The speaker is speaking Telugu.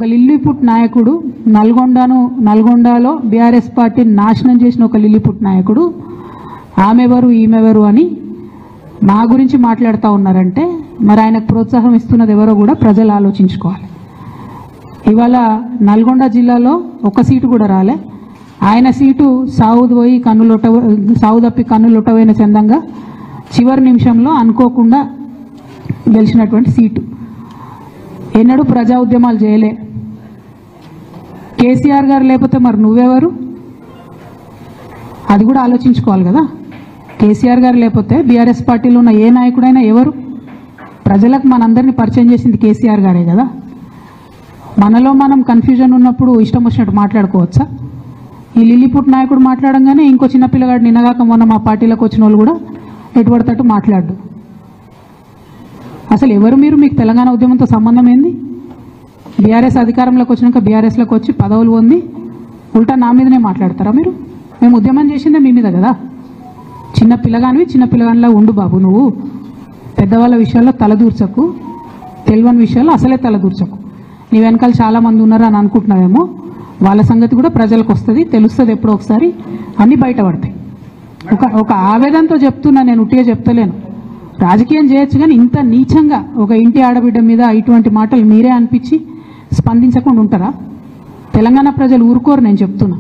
ఒక లిల్లీపుట్ నాయకుడు నల్గొండలో బీఆర్ఎస్ పార్టీని నాశనం చేసిన ఒక లిల్లీపుట్ నాయకుడు ఆమెవరు ఈమెవరు అని మా గురించి మాట్లాడుతూ ఉన్నారంటే మరి ఆయనకు ప్రోత్సాహం ఇస్తున్నది ఎవరో కూడా ప్రజలు ఆలోచించుకోవాలి. ఇవాళ నల్గొండ జిల్లాలో ఒక సీటు కూడా రాలే. ఆయన సీటు సావు తప్పి కన్నులొట్టవైన చందంగా చివరి నిమిషంలో అనుకోకుండా గెలిచినటువంటి సీటు. ఎన్నడూ ప్రజా ఉద్యమాలు చేయలే. కేసీఆర్ గారు లేకపోతే మరి నువ్వెవరు? అది కూడా ఆలోచించుకోవాలి కదా. కేసీఆర్ గారు లేకపోతే బీఆర్ఎస్ పార్టీలో ఉన్న ఏ నాయకుడైనా ఎవరు? ప్రజలకు మనందరినీ పరిచయం చేసింది కేసీఆర్ గారే కదా. మనలో మనం కన్ఫ్యూజన్ ఉన్నప్పుడు ఇష్టం వచ్చినట్టు మాట్లాడుకోవచ్చా? ఈ లిల్లీపుట్ నాయకుడు మాట్లాడంగానే ఇంకో చిన్న పిల్లగాడు నిన్నగాక మొన్న మా పార్టీలోకి వచ్చిన వాళ్ళు కూడా ఎటుపడతట్టు మాట్లాడు. అసలు ఎవరు మీరు? మీకు తెలంగాణ ఉద్యమంతో సంబంధం ఏంది? బీఆర్ఎస్ అధికారంలోకి వచ్చినాక బీఆర్ఎస్లోకి వచ్చి పదవులు పొంది ఉల్టా నా మీదనే మాట్లాడతారా మీరు? మేము ఉద్యమం చేసిందే మీ మీద కదా. చిన్న పిల్లగానిలా ఉండు బాబు. నువ్వు పెద్దవాళ్ళ విషయాల్లో తలదూర్చకు, తెలియని విషయాల్లో అసలే తలదూర్చకు. నీ వెనకాల చాలామంది ఉన్నారు అని అనుకుంటున్నావేమో. వాళ్ళ సంగతి కూడా ప్రజలకు వస్తుంది, తెలుస్తుంది. ఎప్పుడో ఒకసారి అన్నీ బయటపడతాయి. ఒక ఆవేదనతో చెప్తున్నా, నేను ఉట్టిగా చెప్తలేను. రాజకీయం చేయొచ్చు కానీ ఇంత నీచంగా ఒక ఇంటి ఆడబిడ్డ మీద ఇటువంటి మాటలు మీరే అనిపించి స్పందించకుండా ఉంటారా? తెలంగాణ ప్రజలు ఊరుకోరు, నేను చెప్తున్నా.